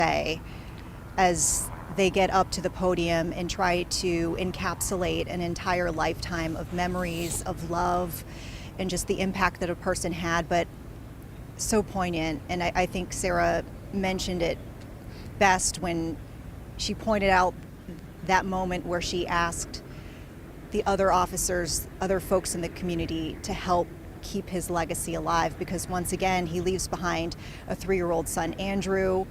say as they get up to the podium and try to encapsulate an entire lifetime of memories, of love, and just the impact that a person had, but so poignant. And I think Sarah mentioned it best when she pointed out that moment where she asked the other officers, other folks in the community to help keep his legacy alive, because once again, he leaves behind a 3-year-old son, Andrew.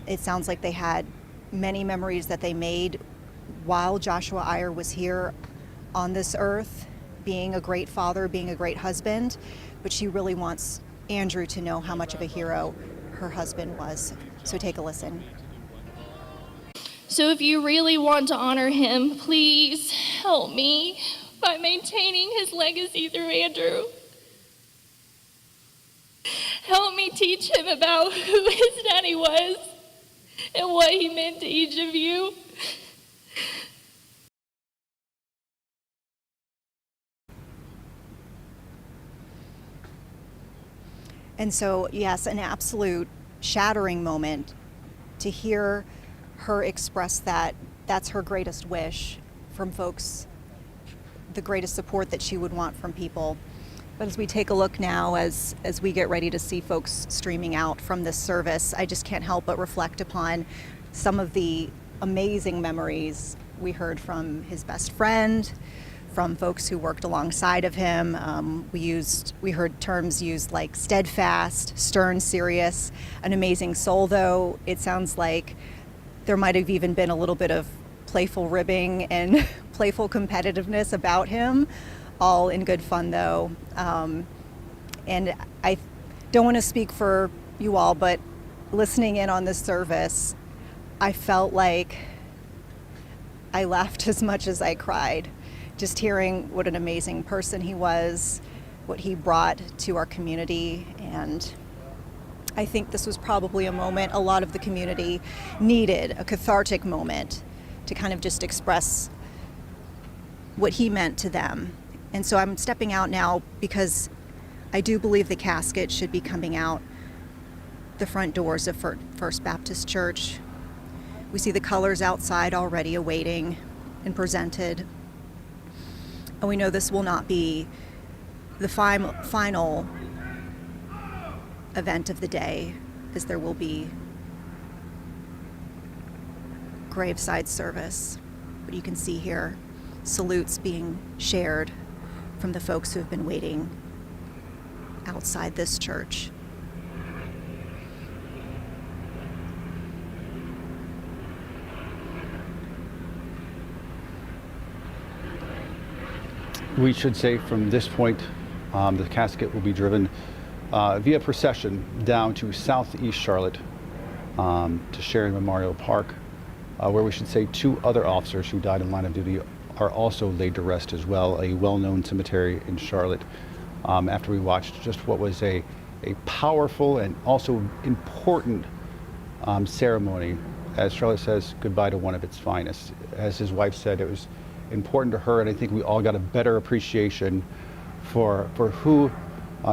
It sounds like they had many memories that they made while Joshua Eyer was here on this earth, being a great father, being a great husband, but she really wants Andrew to know how much of a hero her husband was. So take a listen. So if you really want to honor him, please help me by maintaining his legacy through Andrew. Help me teach him about who his daddy was and what he meant to each of you. And so, yes, an absolute shattering moment to hear her express that that's her greatest wish from folks, the greatest support that she would want from people. But as we take a look now, as we get ready to see folks streaming out from this service, I just can't help but reflect upon some of the amazing memories we heard from his best friend, from folks who worked alongside of him. We heard terms used like steadfast, stern, serious, an amazing soul, though. It sounds like there might have even been a little bit of playful ribbing and playful competitiveness about him, all in good fun, though. And I don't want to speak for you all, but listening in on this service, I felt like I laughed as much as I cried, just hearing what an amazing person he was, what he brought to our community. And I think this was probably a moment a lot of the community needed, a cathartic moment to kind of just express what he meant to them. And so I'm stepping out now because I do believe the casket should be coming out the front doors of First Baptist Church. We see the colors outside already awaiting and presented. And we know this will not be the final event of the day, as there will be graveside service. But you can see here salutes being shared from the folks who have been waiting outside this church. We should say from this point, the casket will be driven via procession down to southeast Charlotte to Sharon Memorial Park, where we should say 2 other officers who died in line of duty are also laid to rest as well, a well-known cemetery in Charlotte, after we watched just what was a powerful and also important ceremony. As Charlotte says, goodbye to one of its finest. As his wife said, it was important to her, and I think we all got a better appreciation for who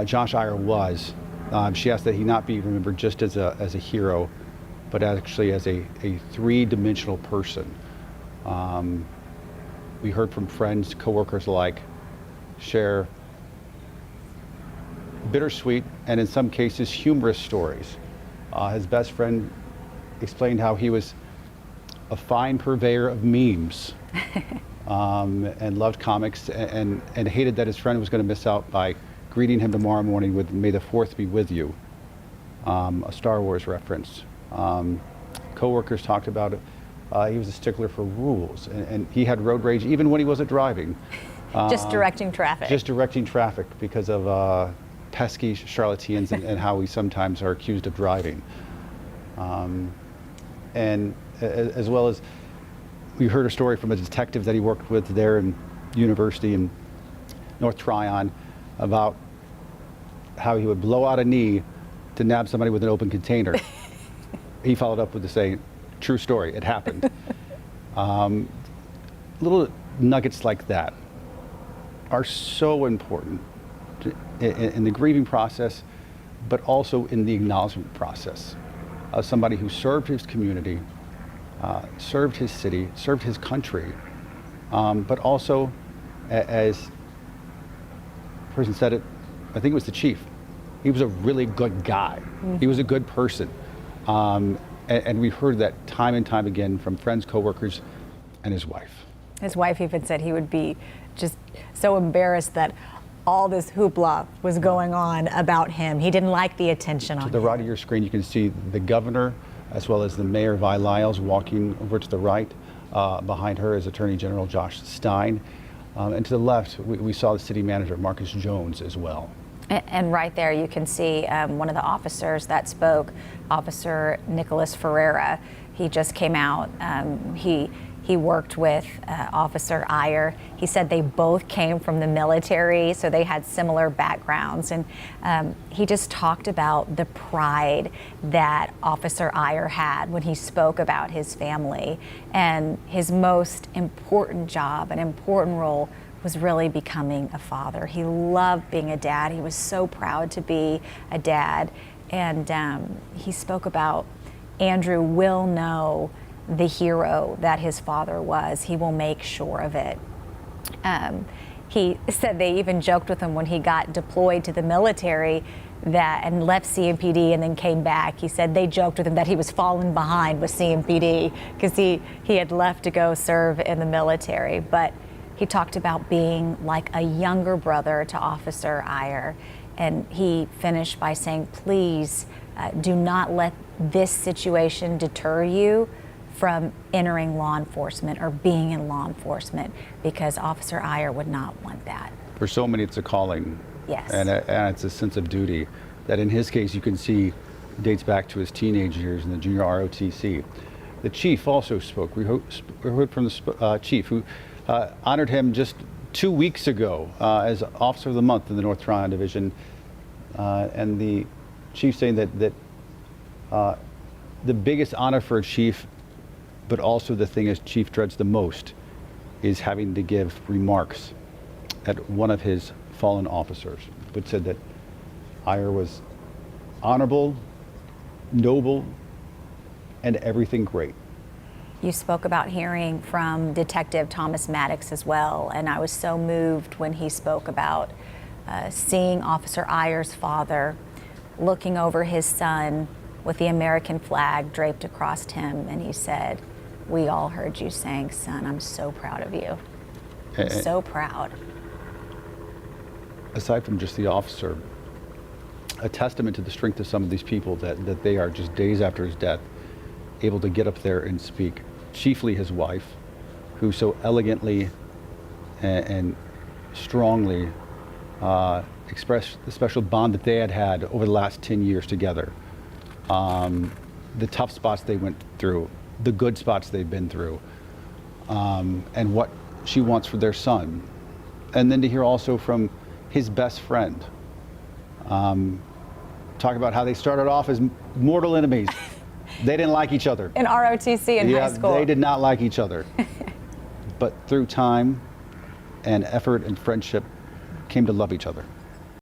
Josh Eyer was. She asked that he not be remembered just as a hero, but actually as a 3-dimensional person. We heard from friends, coworkers alike, share bittersweet and in some cases humorous stories. His best friend explained how he was a fine purveyor of memes and loved comics and hated that his friend was going to miss out by greeting him tomorrow morning with "May the 4th be with you," a Star Wars reference. Coworkers talked about it. He was a stickler for rules, and he had road rage even when he wasn't driving. Just directing traffic. Just directing traffic because of pesky Charlotteans and how we sometimes are accused of driving. And as well as we heard a story from a detective that he worked with there in university in North Tryon about how he would blow out a knee to nab somebody with an open container. He followed up with the saying, "True story, it happened." Little nuggets like that are so important in the grieving process, but also in the acknowledgement process. somebody who served his community, served his city, served his country, but also, as the person said it, I think it was the chief, he was a really good guy. He was a good person. And we've heard that time and time again from friends, coworkers, and his wife. His wife even said he would be just so embarrassed that all this hoopla was going on about him. He didn't like the attention on To the him. right of your screen, you can see the governor as well as the mayor, Vi Lyles, walking over to the right. Behind her is Attorney General Josh Stein. And to the left, we saw the city manager, Marcus Jones, as well. And right there you can see one of the officers that spoke, Officer Nicholas Ferreira. He just came out. He worked with Officer Eyer. He said they both came from the military, so they had similar backgrounds. And he just talked about the pride that Officer Eyer had when he spoke about his family. And his most important job, an important role, was really becoming a father. He loved being a dad. He was so proud to be a dad. And he spoke about Andrew will know the hero that his father was. He will make sure of it. He said they even joked with him when he got deployed to the military and left CMPD and then came back. He said they joked with him that he was falling behind with CMPD because he had left to go serve in the military. But he talked about being like a younger brother to Officer Eyer. And he finished by saying, please do not let this situation deter you from entering law enforcement or being in law enforcement, because Officer Eyer would not want that. For so many, it's a calling. Yes. And it's a sense of duty that in his case, you can see dates back to his teenage years in the junior ROTC. The chief also spoke. We heard from the chief who honored him just 2 weeks ago as Officer of the Month in the North Carolina Division. And the chief saying that the biggest honor for a chief, but also the thing as chief dreads the most, is having to give remarks at one of his fallen officers, but said that Eyer was honorable, noble, and everything great. You spoke about hearing from Detective Thomas Maddox as well, and I was so moved when he spoke about seeing Officer Eyer's father looking over his son with the American flag draped across him, and he said, we all heard you saying, son, I'm so proud of you. I'm so proud. Aside from just the officer, a testament to the strength of some of these people that they are just days after his death able to get up there and speak. Chiefly his wife, who so elegantly and strongly expressed the special bond that they had over the last 10 years together. The tough spots they went through, the good spots they've been through, and what she wants for their son. And then to hear also from his best friend, talk about how they started off as mortal enemies. They didn't like each other. In ROTC in high school. They did not like each other. But through time and effort and friendship, came to love each other.